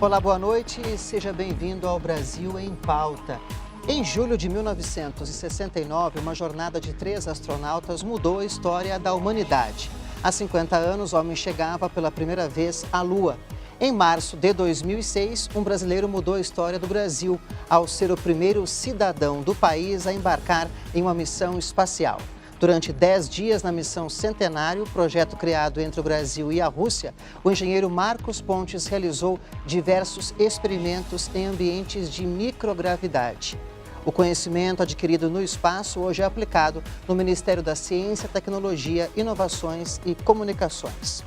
Olá, boa noite e seja bem-vindo ao Brasil em Pauta. Em julho de 1969, uma jornada de 3 astronautas mudou a história da humanidade. Há 50 anos, o homem chegava pela primeira vez à Lua. Em março de 2006, um brasileiro mudou a história do Brasil ao ser o primeiro cidadão do país a embarcar em uma missão espacial. Durante 10 dias na missão Centenário, projeto criado entre o Brasil e a Rússia, o engenheiro Marcos Pontes realizou diversos experimentos em ambientes de microgravidade. O conhecimento adquirido no espaço hoje é aplicado no Ministério da Ciência, Tecnologia, Inovações e Comunicações.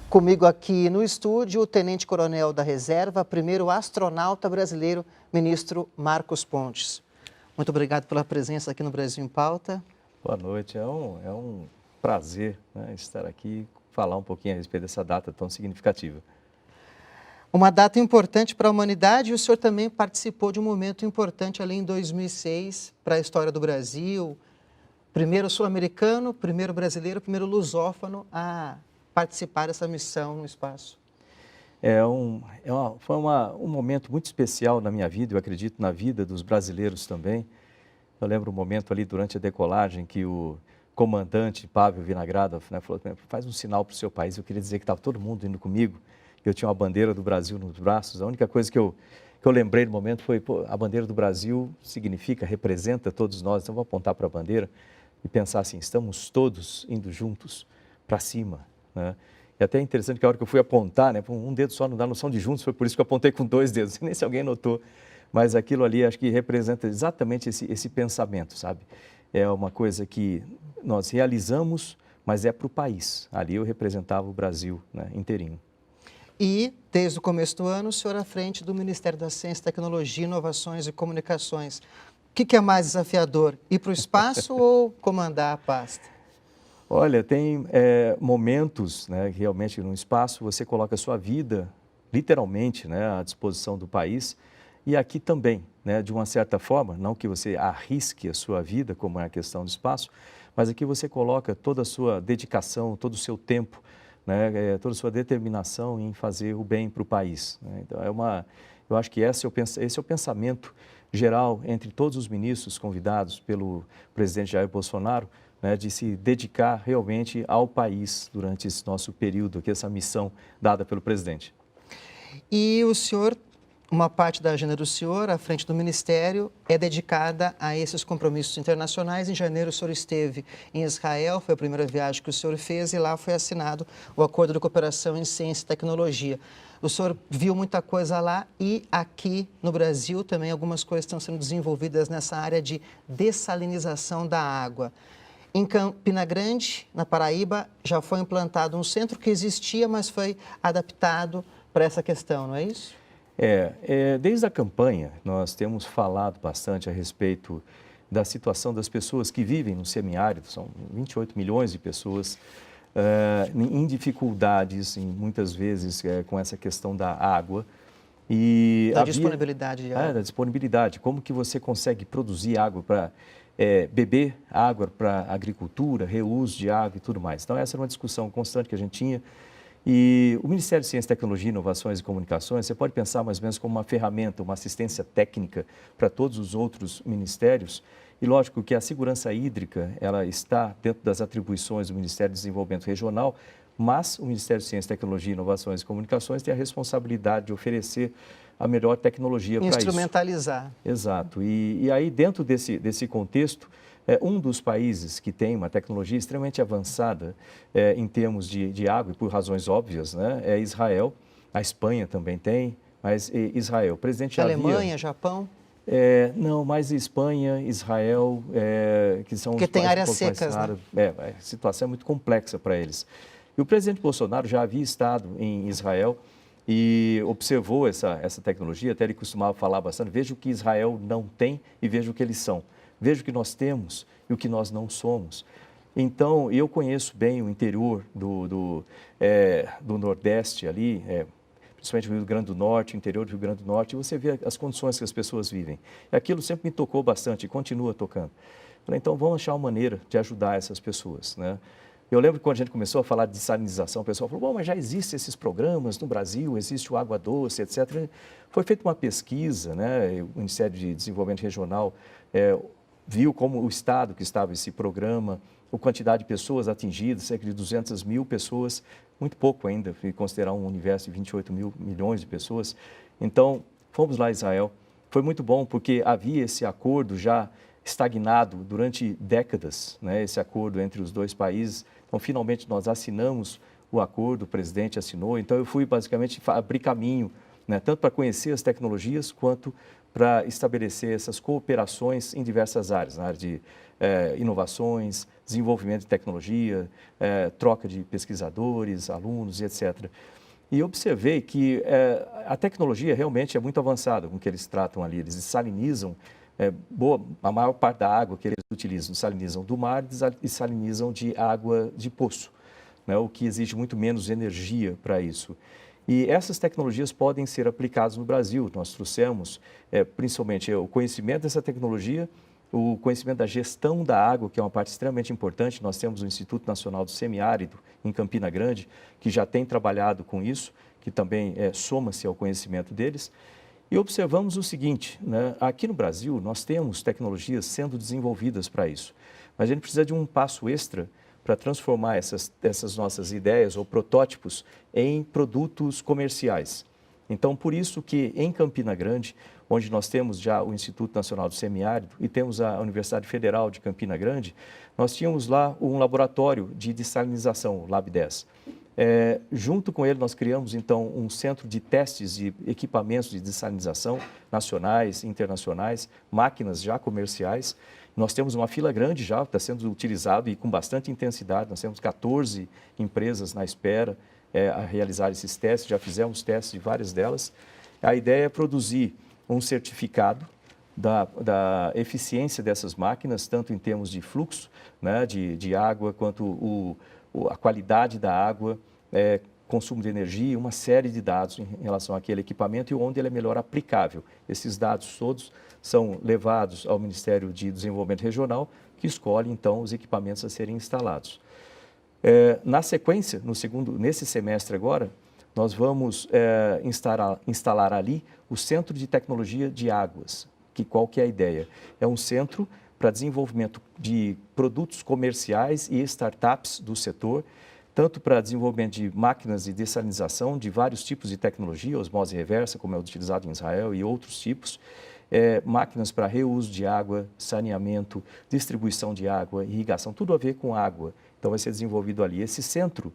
Comigo aqui no estúdio, o tenente-coronel da reserva, primeiro astronauta brasileiro, ministro Marcos Pontes. Muito obrigado pela presença aqui no Brasil em Pauta. Boa noite, é um prazer, né, estar aqui e falar um pouquinho a respeito dessa data tão significativa. Uma data importante para a humanidade e o senhor também participou de um momento importante ali em 2006 para a história do Brasil. Primeiro sul-americano, primeiro brasileiro, primeiro lusófono a participar dessa missão no espaço. Foi um momento muito especial na minha vida, eu acredito na vida dos brasileiros também. Eu lembro um momento ali durante a decolagem que o comandante Pavel Vinogradov, né, falou: faz um sinal para o seu país. Eu queria dizer que estava todo mundo indo comigo. Eu tinha uma bandeira do Brasil nos braços. A única coisa que eu lembrei no momento foi: a bandeira do Brasil significa, representa todos nós. Então, vou apontar para a bandeira e pensar assim: estamos todos indo juntos para cima, né? E até é interessante que a hora que eu fui apontar, né, um dedo só não dá noção de juntos, foi por isso que eu apontei com 2 dedos, nem se alguém notou. Mas aquilo ali acho que representa exatamente esse pensamento, sabe? É uma coisa que nós realizamos, mas é para o país. Ali eu representava o Brasil, né, inteirinho. E, desde o começo do ano, o senhor à frente do Ministério da Ciência, Tecnologia, Inovações e Comunicações. O que é mais desafiador, ir para o espaço ou comandar a pasta? Olha, tem momentos, né, que realmente no espaço você coloca a sua vida, literalmente, né, à disposição do país. E aqui também, né, de uma certa forma, não que você arrisque a sua vida, como é a questão do espaço, mas aqui você coloca toda a sua dedicação, todo o seu tempo, né, toda a sua determinação em fazer o bem para o país, né? Então, eu acho que esse é o pensamento geral entre todos os ministros convidados pelo presidente Jair Bolsonaro, né, de se dedicar realmente ao país durante esse nosso período, aqui, essa missão dada pelo presidente. E o senhor, uma parte da agenda do senhor, à frente do Ministério, é dedicada a esses compromissos internacionais. Em janeiro, o senhor esteve em Israel, foi a primeira viagem que o senhor fez, e lá foi assinado o Acordo de Cooperação em Ciência e Tecnologia. O senhor viu muita coisa lá e aqui no Brasil também algumas coisas estão sendo desenvolvidas nessa área de dessalinização da água. Em Campina Grande, na Paraíba, já foi implantado um centro que existia, mas foi adaptado para essa questão, não é isso? Desde a campanha, nós temos falado bastante a respeito da situação das pessoas que vivem no semiárido. São 28 milhões de pessoas em dificuldades, muitas vezes com essa questão da água. E disponibilidade de água. Da disponibilidade. Como que você consegue produzir água para beber, água para agricultura, reuso de água e tudo mais. Então, essa era uma discussão constante que a gente tinha. E o Ministério de Ciência, Tecnologia, Inovações e Comunicações, você pode pensar mais ou menos como uma ferramenta, uma assistência técnica para todos os outros ministérios. E lógico que a segurança hídrica, ela está dentro das atribuições do Ministério do Desenvolvimento Regional, mas o Ministério de Ciência, Tecnologia, Inovações e Comunicações tem a responsabilidade de oferecer a melhor tecnologia para isso. Instrumentalizar. Exato. E aí, dentro desse contexto, um dos países que tem uma tecnologia extremamente avançada em termos de água, e por razões óbvias, né, é Israel. A Espanha também tem, mas Israel. O presidente Alemanha, Japão? Não, mais Espanha, Israel, que são porque os tem países áreas secas, né? A situação é muito complexa para eles. E o presidente Bolsonaro já havia estado em Israel e observou essa tecnologia, até ele costumava falar bastante: veja o que Israel não tem e veja o que eles são. Veja o que nós temos e o que nós não somos. Então, eu conheço bem o interior do Nordeste ali, principalmente o Rio Grande do Norte, o interior do Rio Grande do Norte, e você vê as condições que as pessoas vivem. E aquilo sempre me tocou bastante e continua tocando. Falei, então, vamos achar uma maneira de ajudar essas pessoas, né? Eu lembro que quando a gente começou a falar de dessalinização, o pessoal falou, bom, mas já existem esses programas no Brasil, existe o Água Doce, etc. Foi feita uma pesquisa, né? O Ministério de Desenvolvimento Regional viu como o estado que estava esse programa, a quantidade de pessoas atingidas, cerca de 200 mil pessoas, muito pouco ainda, se considerar um universo de 28 mil milhões de pessoas. Então, fomos lá a Israel. Foi muito bom porque havia esse acordo já estagnado durante décadas, né, esse acordo entre os dois países. Então, finalmente, nós assinamos o acordo, o presidente assinou. Então, eu fui basicamente abrir caminho, né, tanto para conhecer as tecnologias, quanto para estabelecer essas cooperações em diversas áreas, na área de inovações, desenvolvimento de tecnologia, troca de pesquisadores, alunos e etc. E observei que a tecnologia realmente é muito avançada com o que eles tratam ali. Eles salinizam a maior parte da água que eles utilizam, salinizam do mar e salinizam de água de poço, né, o que exige muito menos energia para isso. E essas tecnologias podem ser aplicadas no Brasil. Nós trouxemos, principalmente, o conhecimento dessa tecnologia, o conhecimento da gestão da água, que é uma parte extremamente importante. Nós temos o Instituto Nacional do Semiárido, em Campina Grande, que já tem trabalhado com isso, que também soma-se ao conhecimento deles. E observamos o seguinte, né? Aqui no Brasil, nós temos tecnologias sendo desenvolvidas para isso, mas a gente precisa de um passo extra para transformar essas nossas ideias ou protótipos em produtos comerciais. Então, por isso que em Campina Grande, onde nós temos já o Instituto Nacional do Semiárido e temos a Universidade Federal de Campina Grande, nós tínhamos lá um laboratório de dessalinização, o Lab 10. Junto com ele, nós criamos, então, um centro de testes de equipamentos de dessalinização nacionais, internacionais, máquinas já comerciais. Nós temos uma fila grande já, está sendo utilizado e com bastante intensidade. Nós temos 14 empresas na espera a realizar esses testes, já fizemos testes de várias delas. A ideia é produzir um certificado da eficiência dessas máquinas, tanto em termos de fluxo, né, de água, quanto a qualidade da água, consumo de energia, uma série de dados em relação àquele equipamento e onde ele é melhor aplicável. Esses dados todos são levados ao Ministério de Desenvolvimento Regional, que escolhe, então, os equipamentos a serem instalados. Na sequência, nesse semestre agora, nós vamos instalar ali o Centro de Tecnologia de Águas. Qual que é a ideia? É um centro para desenvolvimento de produtos comerciais e startups do setor, tanto para desenvolvimento de máquinas de dessalinização de vários tipos de tecnologia, osmose reversa, como é utilizado em Israel, e outros tipos, máquinas para reuso de água, saneamento, distribuição de água, irrigação, tudo a ver com água. Então, vai ser desenvolvido ali. Esse centro,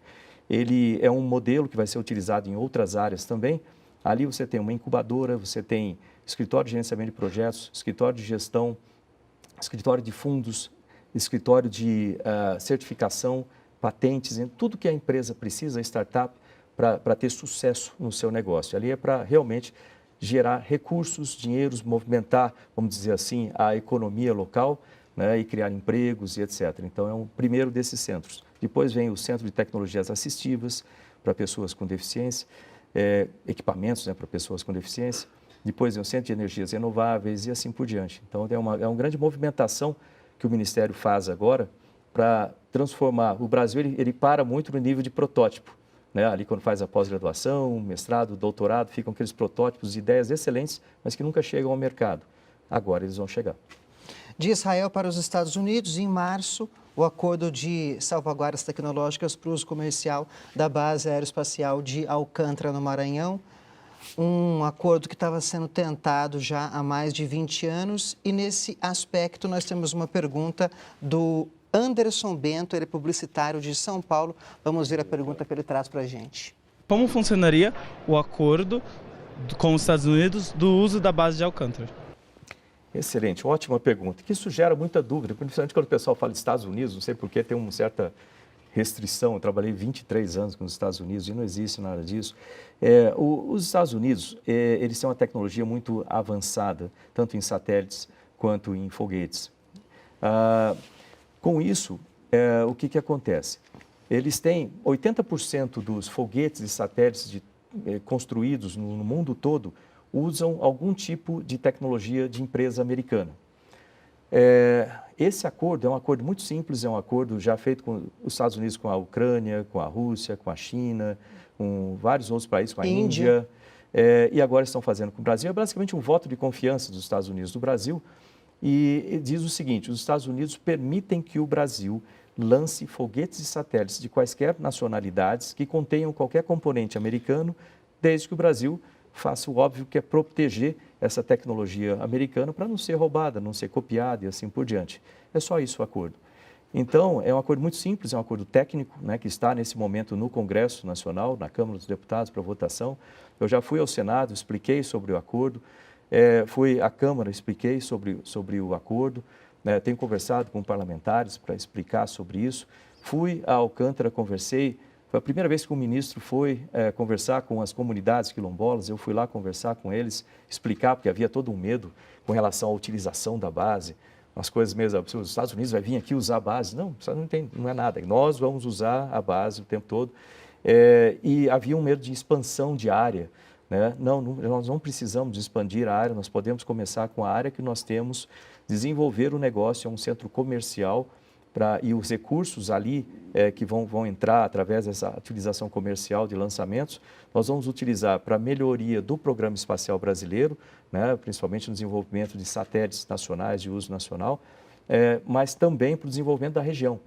ele é um modelo que vai ser utilizado em outras áreas também. Ali você tem uma incubadora, você tem escritório de gerenciamento de projetos, escritório de gestão, escritório de fundos, escritório de certificação, patentes, tudo que a empresa precisa, a startup, para ter sucesso no seu negócio. Ali é para realmente gerar recursos, dinheiros, movimentar, vamos dizer assim, a economia local, né, e criar empregos e etc. Então, é um primeiro desses centros. Depois vem o Centro de Tecnologias Assistivas para pessoas com deficiência, equipamentos, né, para pessoas com deficiência. Depois vem o Centro de Energias Renováveis e assim por diante. Então, é uma grande movimentação que o Ministério faz agora para transformar. O Brasil ele para muito no nível de protótipo, né? Ali quando faz a pós-graduação, mestrado, doutorado, ficam aqueles protótipos de ideias excelentes, mas que nunca chegam ao mercado. Agora eles vão chegar. De Israel para os Estados Unidos, em março, o acordo de salvaguardas tecnológicas para o uso comercial da base aeroespacial de Alcântara, no Maranhão. Um acordo que estava sendo tentado já há mais de 20 anos. E nesse aspecto nós temos uma pergunta do Anderson Bento, ele é publicitário de São Paulo. Vamos ver a pergunta que ele traz para a gente. Como funcionaria o acordo com os Estados Unidos do uso da base de Alcântara? Excelente, ótima pergunta, que isso gera muita dúvida, principalmente quando o pessoal fala de Estados Unidos, não sei por que tem uma certa restrição. Eu trabalhei 23 anos com os Estados Unidos e não existe nada disso. Os Estados Unidos, eles têm uma tecnologia muito avançada, tanto em satélites quanto em foguetes. Com isso, o que acontece? Eles têm 80% dos foguetes e satélites construídos no mundo todo usam algum tipo de tecnologia de empresa americana. Esse acordo é um acordo muito simples, é um acordo já feito com os Estados Unidos, com a Ucrânia, com a Rússia, com a China, com vários outros países, com a Índia, e agora estão fazendo com o Brasil. É basicamente um voto de confiança dos Estados Unidos do Brasil, e diz o seguinte: os Estados Unidos permitem que o Brasil lance foguetes e satélites de quaisquer nacionalidades que contenham qualquer componente americano, desde que o Brasil faça o óbvio, que é proteger essa tecnologia americana para não ser roubada, não ser copiada e assim por diante. É só isso o acordo. Então, é um acordo muito simples, é um acordo técnico, né, que está nesse momento no Congresso Nacional, na Câmara dos Deputados para votação. Eu já fui ao Senado, expliquei sobre o acordo, fui à Câmara, expliquei sobre o acordo, tenho conversado com parlamentares para explicar sobre isso. Fui a Alcântara, conversei. Foi a primeira vez que o ministro foi conversar com as comunidades quilombolas. Eu fui lá conversar com eles, explicar, porque havia todo um medo com relação à utilização da base. Umas coisas mesmo absurdas. Os Estados Unidos vai vir aqui usar a base. Não, não é nada. Nós vamos usar a base o tempo todo. E havia um medo de expansão de área. Né? Não, nós não precisamos expandir a área, nós podemos começar com a área que nós temos, desenvolver o negócio, é um centro comercial, e os recursos ali que vão entrar através dessa utilização comercial de lançamentos, nós vamos utilizar para a melhoria do Programa Espacial Brasileiro, né, principalmente no desenvolvimento de satélites nacionais de uso nacional, mas também para o desenvolvimento da região.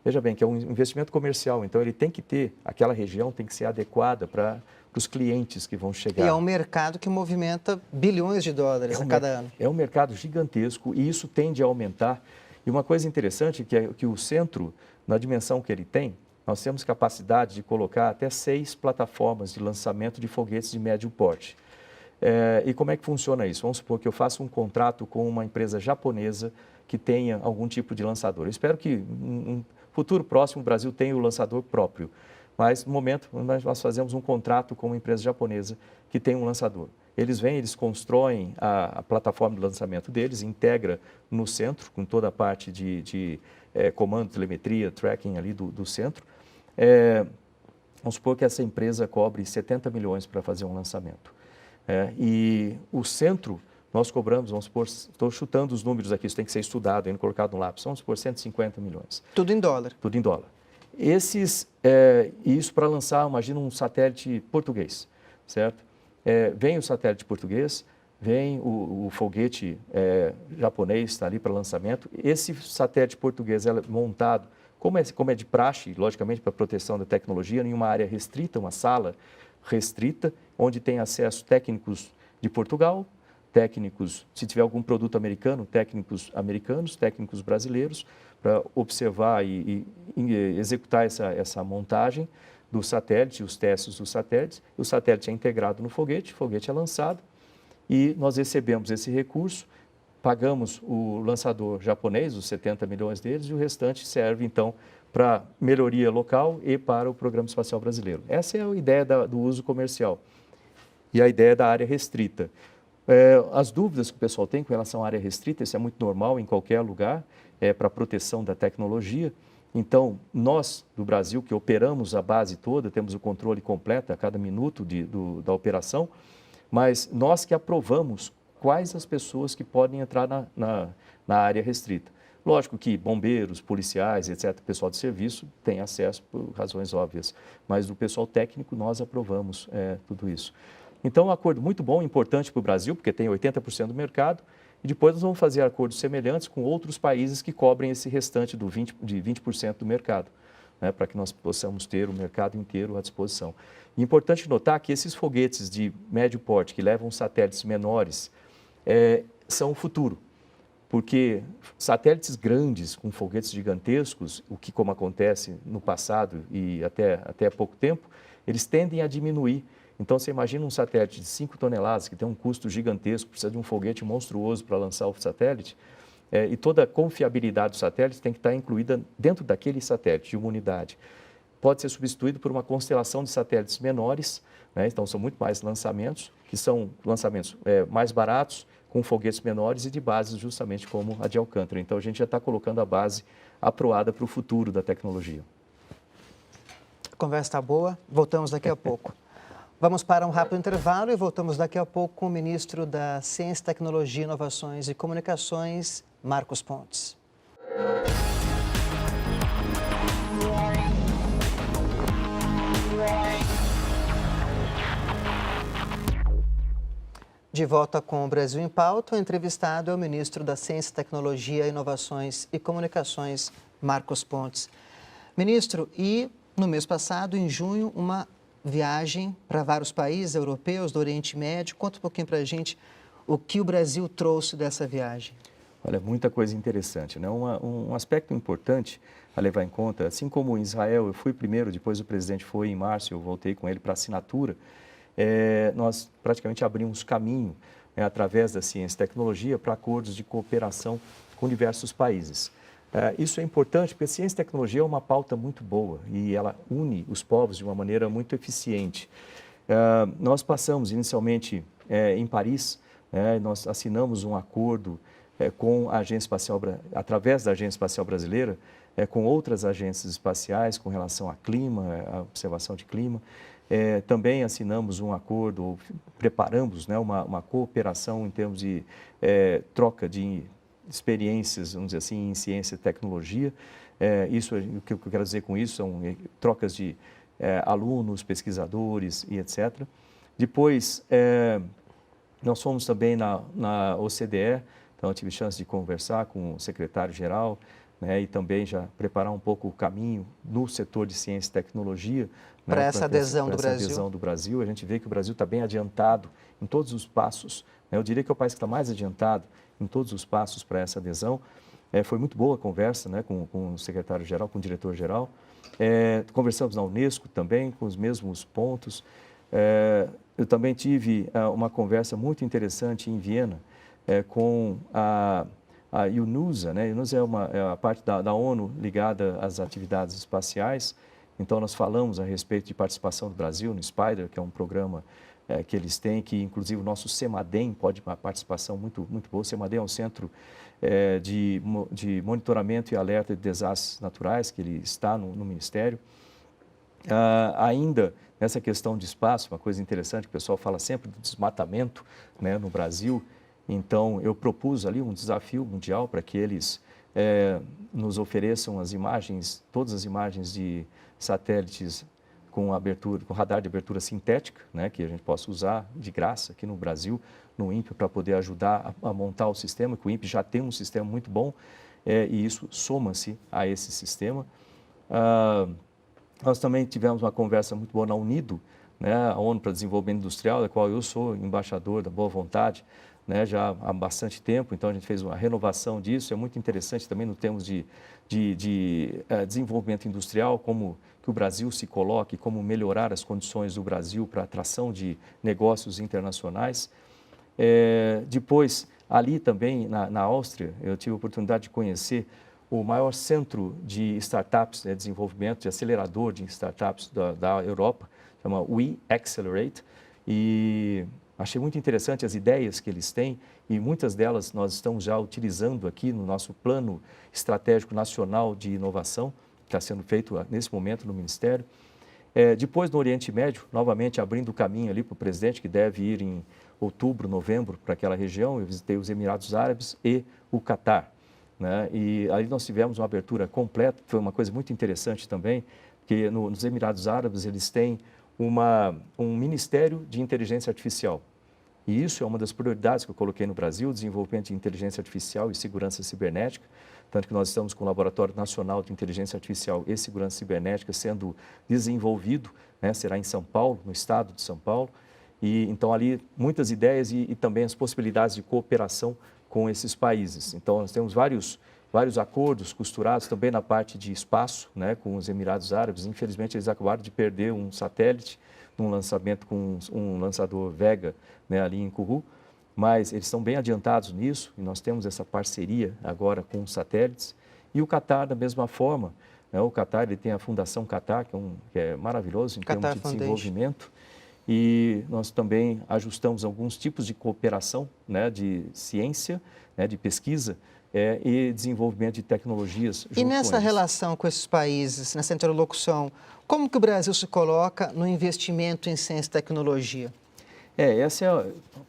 Veja bem, que é um investimento comercial, então ele tem que ter, aquela região tem que ser adequada para os clientes que vão chegar. E é um mercado que movimenta bilhões de dólares a cada ano. É um mercado gigantesco e isso tende a aumentar. E uma coisa interessante é que o centro, na dimensão que ele tem, nós temos capacidade de colocar até 6 plataformas de lançamento de foguetes de médio porte. E como é que funciona isso? Vamos supor que eu faça um contrato com uma empresa japonesa que tenha algum tipo de lançador. Eu espero que um futuro próximo o Brasil tenha o lançador próprio. Mas, no momento, nós fazemos um contrato com uma empresa japonesa que tem um lançador. Eles vêm, eles constroem a plataforma de lançamento deles, integra no centro, com toda a parte de comando, telemetria, tracking ali do centro. Vamos supor que essa empresa cobre 70 milhões para fazer um lançamento. E o centro, nós cobramos, vamos supor, estou chutando os números aqui, isso tem que ser estudado, ainda colocado no lápis, vamos supor 150 milhões. Tudo em dólar? Tudo em dólar. Isso para lançar, imagina um satélite português, certo? Vem o satélite português, vem o foguete japonês, está ali para lançamento. Esse satélite português é montado, como é de praxe, logicamente, para proteção da tecnologia, em uma área restrita, uma sala restrita, onde tem acesso técnicos de Portugal, técnicos, se tiver algum produto americano, técnicos americanos, técnicos brasileiros, para observar e executar essa montagem do satélite, os testes dos satélites. O satélite é integrado no foguete, o foguete é lançado e nós recebemos esse recurso, pagamos o lançador japonês, os 70 milhões deles, e o restante serve, então, para melhoria local e para o Programa Espacial Brasileiro. Essa é a ideia do uso comercial e a ideia da área restrita. As dúvidas que o pessoal tem com relação à área restrita, isso é muito normal em qualquer lugar, para a proteção da tecnologia. Então, nós do Brasil, que operamos a base toda, temos o controle completo a cada minuto da operação, mas nós que aprovamos quais as pessoas que podem entrar na área restrita. Lógico que bombeiros, policiais, etc., pessoal de serviço tem acesso por razões óbvias, mas o pessoal técnico nós aprovamos tudo isso. Então, um acordo muito bom, importante para o Brasil, porque tem 80% do mercado, e depois nós vamos fazer acordos semelhantes com outros países que cobrem esse restante de 20% do mercado, né, para que nós possamos ter o mercado inteiro à disposição. E é importante notar que esses foguetes de médio porte, que levam satélites menores, são o futuro, porque satélites grandes, com foguetes gigantescos, o que como acontece no passado e até há pouco tempo, eles tendem a diminuir. Então, você imagina um satélite de 5 toneladas, que tem um custo gigantesco, precisa de um foguete monstruoso para lançar o satélite, e toda a confiabilidade do satélite tem que estar incluída dentro daquele satélite, de uma unidade. Pode ser substituído por uma constelação de satélites menores, né? Então, são muito mais lançamentos, que são lançamentos mais baratos, com foguetes menores e de bases justamente como a de Alcântara. Então, a gente já está colocando a base aproada para o futuro da tecnologia. A conversa está boa, voltamos daqui a pouco. Vamos para um rápido intervalo e voltamos daqui a pouco com o ministro da Ciência, Tecnologia, Inovações e Comunicações, Marcos Pontes. De volta com o Brasil em Pauta, o entrevistado é o ministro da Ciência, Tecnologia, Inovações e Comunicações, Marcos Pontes. Ministro, e no mês passado, em junho, uma viagem para vários países europeus do Oriente Médio. Conta um pouquinho para a gente o que o Brasil trouxe dessa viagem. Olha, muita coisa interessante, né? Um aspecto importante a levar em conta, assim como em Israel eu fui primeiro, depois o presidente foi em março, eu voltei com ele para assinatura, nós praticamente abrimos caminho através da ciência e tecnologia para acordos de cooperação com diversos países. Isso é importante porque a ciência e tecnologia é uma pauta muito boa e ela une os povos de uma maneira muito eficiente. Nós passamos inicialmente em Paris, nós assinamos um acordo com a Agência Espacial, através da Agência Espacial Brasileira, com outras agências espaciais com relação a clima, a observação de clima. Também assinamos um acordo, preparamos uma cooperação em termos de troca de experiências, vamos dizer assim, em ciência e tecnologia. O que eu quero dizer com isso são trocas de alunos, pesquisadores e etc. Depois, nós fomos também na OCDE, então eu tive chance de conversar com o secretário-geral, e também já preparar um pouco o caminho no setor de ciência e tecnologia. Para essa adesão do Brasil. Essa adesão do Brasil. A gente vê que o Brasil está bem adiantado em todos os passos. Eu diria que é o país que está mais adiantado em todos os passos para essa adesão. Foi muito boa a conversa com o secretário-geral, com o diretor-geral. Conversamos na Unesco também, com os mesmos pontos. Eu também tive uma conversa muito interessante em Viena com a UNUSA, né? A UNUSA é a parte da ONU ligada às atividades espaciais. Então, nós falamos a respeito de participação do Brasil no SPIDER, que é um programa que eles têm, que inclusive o nosso CEMADEM pode uma participação muito boa. O CEMADEM é um centro de monitoramento e alerta de desastres naturais, que ele está no Ministério. Ainda nessa questão de espaço, uma coisa interessante, que o pessoal fala sempre do desmatamento, no Brasil. Então, eu propus ali um desafio mundial para que eles nos ofereçam as imagens, todas as imagens de satélites com radar de abertura sintética, que a gente possa usar de graça aqui no Brasil, no INPE, para poder ajudar a montar o sistema, que o INPE já tem um sistema muito bom, e isso soma-se a esse sistema. Nós também tivemos uma conversa muito boa na UNIDO, a ONU para Desenvolvimento Industrial, da qual eu sou embaixador da boa vontade, já há bastante tempo. Então a gente fez uma renovação disso. É muito interessante também no termos de desenvolvimento industrial, como que o Brasil se coloque, como melhorar as condições do Brasil para a atração de negócios internacionais. Depois, ali também na Áustria, eu tive a oportunidade de conhecer o maior centro de startups, desenvolvimento, de acelerador de startups da Europa, chama We Accelerate, e achei muito interessante as ideias que eles têm, e muitas delas nós estamos já utilizando aqui no nosso Plano Estratégico Nacional de Inovação, que está sendo feito nesse momento no Ministério. Depois, no Oriente Médio, novamente abrindo o caminho ali para o presidente, que deve ir em outubro, novembro, para aquela região. Eu visitei os Emirados Árabes e o Catar. E aí nós tivemos uma abertura completa, foi uma coisa muito interessante também, porque nos Emirados Árabes eles têm um Ministério de Inteligência Artificial. E isso é uma das prioridades que eu coloquei no Brasil, desenvolvimento de inteligência artificial e segurança cibernética, tanto que nós estamos com o Laboratório Nacional de Inteligência Artificial e Segurança Cibernética sendo desenvolvido, será em São Paulo, no estado de São Paulo. E então ali muitas ideias e também as possibilidades de cooperação com esses países. Então nós temos vários acordos costurados também na parte de espaço, com os Emirados Árabes. Infelizmente eles acabaram de perder um satélite num lançamento com um lançador Vega, ali em Kourou, mas eles estão bem adiantados nisso e nós temos essa parceria agora com os satélites. E o Catar da mesma forma, o Catar ele tem a Fundação Catar, que é maravilhoso em termos de desenvolvimento. E nós também ajustamos alguns tipos de cooperação, de ciência, de pesquisa e desenvolvimento de tecnologias. E nessa relação com esses países, nessa interlocução, como que o Brasil se coloca no investimento em ciência e tecnologia?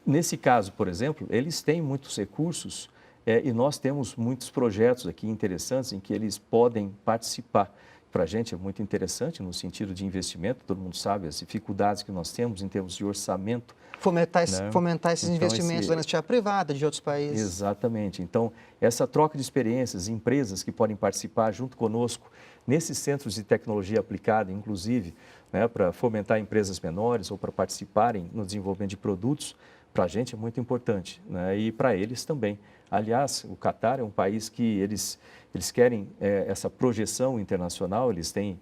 Nesse caso, por exemplo, eles têm muitos recursos E nós temos muitos projetos aqui interessantes em que eles podem participar. Para a gente é muito interessante no sentido de investimento, todo mundo sabe as dificuldades que nós temos em termos de orçamento. Fomentar esses Então, investimentos da iniciativa privada de outros países. Exatamente. Então, essa troca de experiências, empresas que podem participar junto conosco nesses centros de tecnologia aplicada, inclusive, né, para fomentar empresas menores ou para participarem no desenvolvimento de produtos, para a gente é muito importante, né, e para eles também. Aliás, o Catar é um país que eles querem essa projeção internacional, eles têm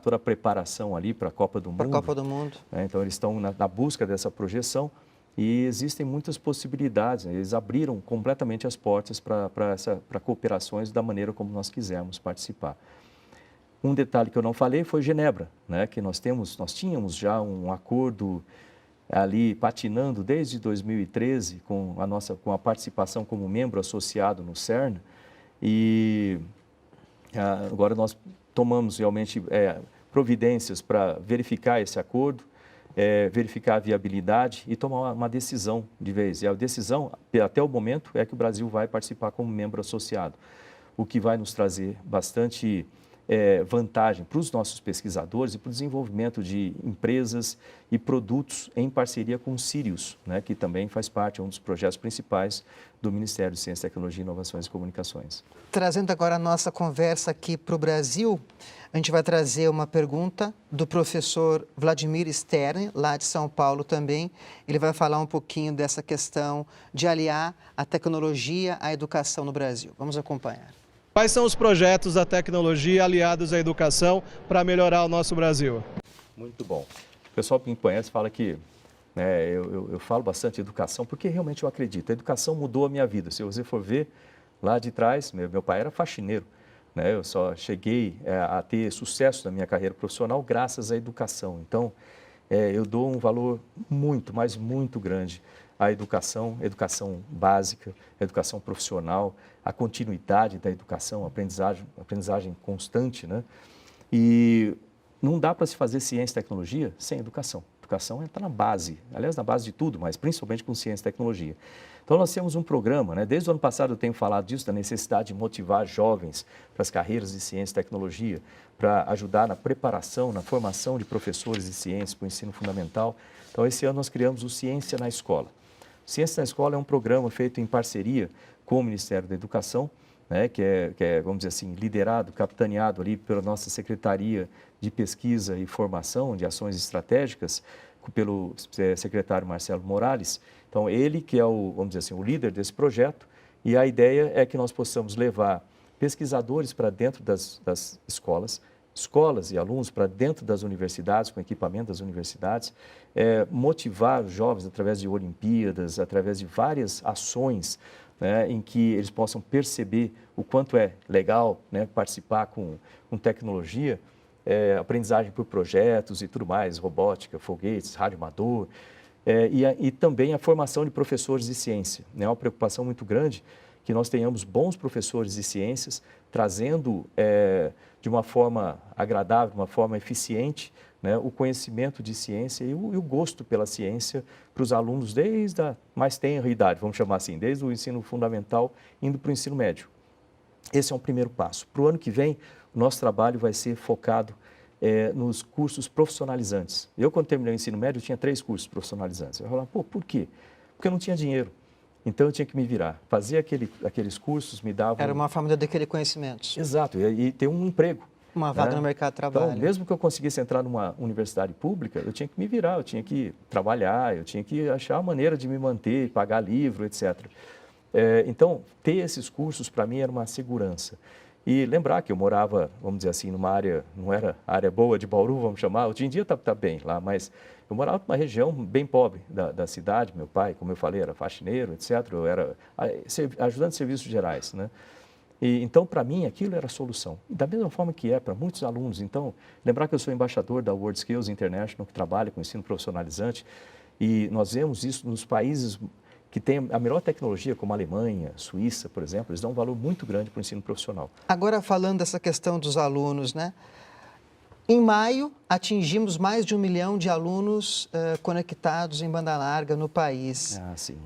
toda a preparação ali para a Copa do Mundo. Para a Copa do Mundo. Então, eles estão na busca dessa projeção e existem muitas possibilidades. Eles abriram completamente as portas para cooperações da maneira como nós quisermos participar. Um detalhe que eu não falei foi Genebra, né, que nós tínhamos já um acordo ali patinando desde 2013 com a participação como membro associado no CERN, e agora nós tomamos realmente providências para verificar esse acordo, verificar a viabilidade e tomar uma decisão de vez. E a decisão, até o momento, é que o Brasil vai participar como membro associado, o que vai nos trazer bastante vantagem para os nossos pesquisadores e para o desenvolvimento de empresas e produtos em parceria com o Sirius, né, que também faz parte, é um dos projetos principais do Ministério de Ciência, Tecnologia, Inovações e Comunicações. Trazendo agora a nossa conversa aqui para o Brasil, a gente vai trazer uma pergunta do professor Vladimir Stern, lá de São Paulo também. Ele vai falar um pouquinho dessa questão de aliar a tecnologia à educação no Brasil. Vamos acompanhar. Quais são os projetos da tecnologia aliados à educação para melhorar o nosso Brasil? Muito bom. O pessoal que me conhece fala que eu falo bastante de educação porque realmente eu acredito. A educação mudou a minha vida. Se você for ver lá de trás, meu pai era faxineiro, né? Eu só cheguei a ter sucesso na minha carreira profissional graças à educação. Então, eu dou um valor muito, mas muito grande à educação básica, educação profissional, a continuidade da educação, aprendizagem constante, né? E não dá para se fazer ciência e tecnologia sem educação. Educação está na base, aliás, na base de tudo, mas principalmente com ciência e tecnologia. Então, nós temos um programa, né? Desde o ano passado eu tenho falado disso, da necessidade de motivar jovens para as carreiras de ciência e tecnologia, para ajudar na preparação, na formação de professores de ciência para o ensino fundamental. Então, esse ano nós criamos o Ciência na Escola. Ciência na Escola é um programa feito em parceria com o Ministério da Educação, né, que é, vamos dizer assim, liderado, capitaneado ali pela nossa Secretaria de Pesquisa e Formação de Ações Estratégicas, pelo secretário Marcelo Morales. Então, ele que é vamos dizer assim, o líder desse projeto, e a ideia é que nós possamos levar pesquisadores para dentro das escolas e alunos para dentro das universidades, com equipamento das universidades, motivar os jovens através de Olimpíadas, através de várias ações, né, em que eles possam perceber o quanto é legal, né, participar com tecnologia, aprendizagem por projetos e tudo mais, robótica, foguetes, rádio amador, e também a formação de professores de ciência. É uma preocupação muito grande que nós tenhamos bons professores de ciências, trazendo de uma forma agradável, de uma forma eficiente, né, o conhecimento de ciência e o gosto pela ciência para os alunos desde a mais tenra idade, vamos chamar assim, desde o ensino fundamental indo para o ensino médio. Esse é um primeiro passo. Para o ano que vem, o nosso trabalho vai ser focado nos cursos profissionalizantes. Eu, quando terminei o ensino médio, tinha 3 cursos profissionalizantes. Eu falava, por quê? Porque eu não tinha dinheiro. Então, eu tinha que me virar. Fazia aqueles cursos, me davam... Era uma forma de adquirir conhecimentos. Exato, e ter um emprego. Uma vaga, né, no mercado de trabalho. Então, mesmo que eu conseguisse entrar numa universidade pública, eu tinha que me virar, eu tinha que trabalhar, eu tinha que achar uma maneira de me manter, pagar livro, etc. Então, ter esses cursos, para mim, era uma segurança. E lembrar que eu morava, vamos dizer assim, numa área, não era a área boa de Bauru, vamos chamar, hoje em dia está bem lá, mas eu morava numa região bem pobre da cidade. Meu pai, como eu falei, era faxineiro, etc. Eu era ajudante de serviços gerais, né? E, então, para mim, aquilo era a solução. E da mesma forma que para muitos alunos. Então, lembrar que eu sou embaixador da World Skills International, que trabalha com ensino profissionalizante, e nós vemos isso nos países que têm a melhor tecnologia, como a Alemanha, Suíça, por exemplo, eles dão um valor muito grande para o ensino profissional. Agora, falando dessa questão dos alunos, né? Em maio, atingimos mais de 1 milhão de alunos conectados em banda larga no país. Ah, sim.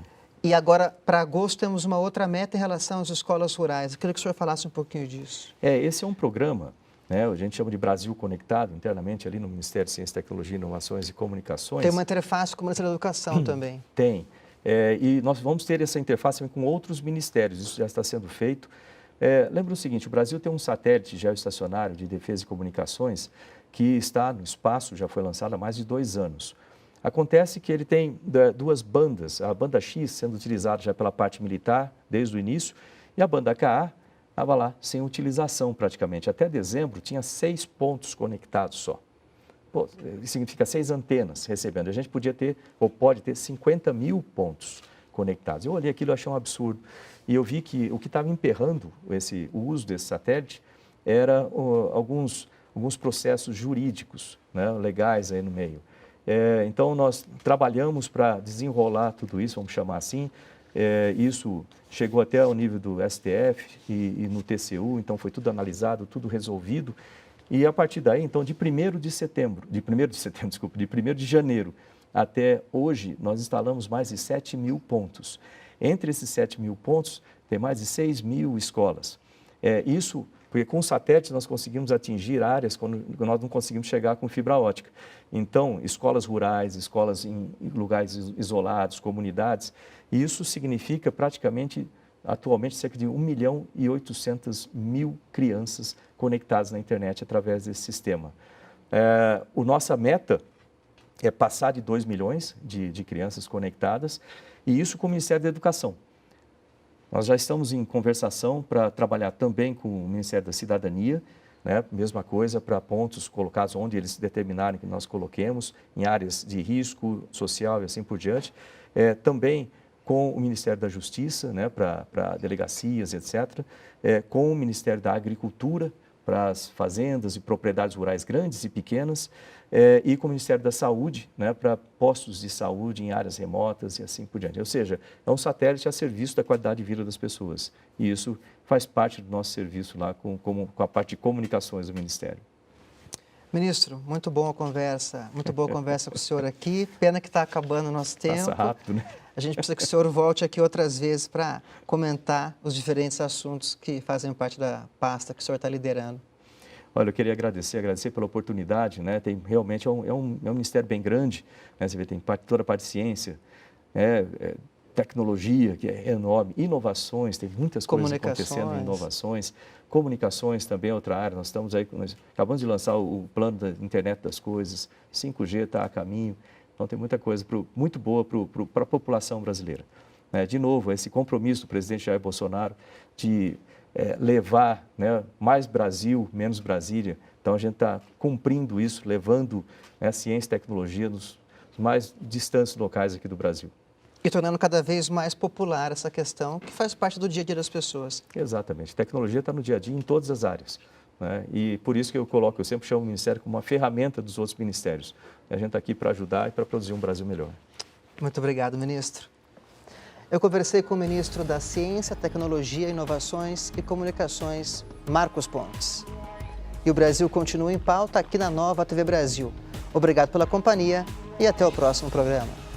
E agora, para agosto, temos uma outra meta em relação às escolas rurais. Eu queria que o senhor falasse um pouquinho disso. Esse é um programa, né, a gente chama de Brasil Conectado, internamente ali no Ministério de Ciência, Tecnologia, Inovações e Comunicações. Tem uma interface com o Ministério da Educação também. Tem. E nós vamos ter essa interface com outros ministérios, isso já está sendo feito. Lembra o seguinte, o Brasil tem um satélite geoestacionário de defesa e comunicações que está no espaço, já foi lançado há mais de 2 anos. Acontece que ele tem 2 bandas, a banda X sendo utilizada já pela parte militar desde o início e a banda KA estava lá sem utilização praticamente. Até dezembro tinha 6 pontos conectados só. Pô, significa 6 antenas recebendo. A gente podia ter, ou pode ter, 50 mil pontos conectados. Eu olhei aquilo e achei um absurdo. E eu vi que o que estava emperrando o uso desse satélite era alguns processos jurídicos, né, legais aí no meio. Então, nós trabalhamos para desenrolar tudo isso, vamos chamar assim. Isso chegou até ao nível do STF e no TCU, então foi tudo analisado, tudo resolvido. E a partir daí, então, de 1º de janeiro até hoje, nós instalamos mais de 7 mil pontos. Entre esses 7 mil pontos, tem mais de 6 mil escolas. Isso porque com o satélite nós conseguimos atingir áreas quando nós não conseguimos chegar com fibra ótica. Então, escolas rurais, escolas em lugares isolados, comunidades, e isso significa praticamente, atualmente, cerca de 1.800.000 crianças conectadas na internet através desse sistema. A nossa meta é passar de 2 milhões de crianças conectadas, e isso com o Ministério da Educação. Nós já estamos em conversação para trabalhar também com o Ministério da Cidadania, né? Mesma coisa para pontos colocados onde eles determinarem que nós coloquemos, em áreas de risco social e assim por diante. Também com o Ministério da Justiça, né? Para delegacias, etc. Com o Ministério da Agricultura, para as fazendas e propriedades rurais grandes e pequenas, e com o Ministério da Saúde, né, para postos de saúde em áreas remotas e assim por diante. Ou seja, é um satélite a serviço da qualidade de vida das pessoas. E isso faz parte do nosso serviço lá com a parte de comunicações do Ministério. Ministro, muito boa conversa com o senhor aqui. Pena que está acabando o nosso tempo. Passa rápido, né? A gente precisa que o senhor volte aqui outras vezes para comentar os diferentes assuntos que fazem parte da pasta que o senhor está liderando. Olha, eu queria agradecer pela oportunidade, né? Realmente é um ministério bem grande, né? Você vê, tem toda a parte de ciência, tecnologia, que é enorme, inovações, tem muitas coisas acontecendo em inovações, comunicações também é outra área, nós acabamos de lançar o plano da internet das coisas, 5G está a caminho, então tem muita coisa muito boa para a população brasileira. De novo, esse compromisso do presidente Jair Bolsonaro de levar, né, mais Brasil, menos Brasília. Então, a gente está cumprindo isso, levando ciência e tecnologia nos mais distantes locais aqui do Brasil. E tornando cada vez mais popular essa questão que faz parte do dia a dia das pessoas. Exatamente. Tecnologia está no dia a dia em todas as áreas, né? E por isso que eu sempre chamo o Ministério como uma ferramenta dos outros ministérios. A gente está aqui para ajudar e para produzir um Brasil melhor. Muito obrigado, ministro. Eu conversei com o ministro da Ciência, Tecnologia, Inovações e Comunicações, Marcos Pontes. E o Brasil continua em pauta aqui na Nova TV Brasil. Obrigado pela companhia e até o próximo programa.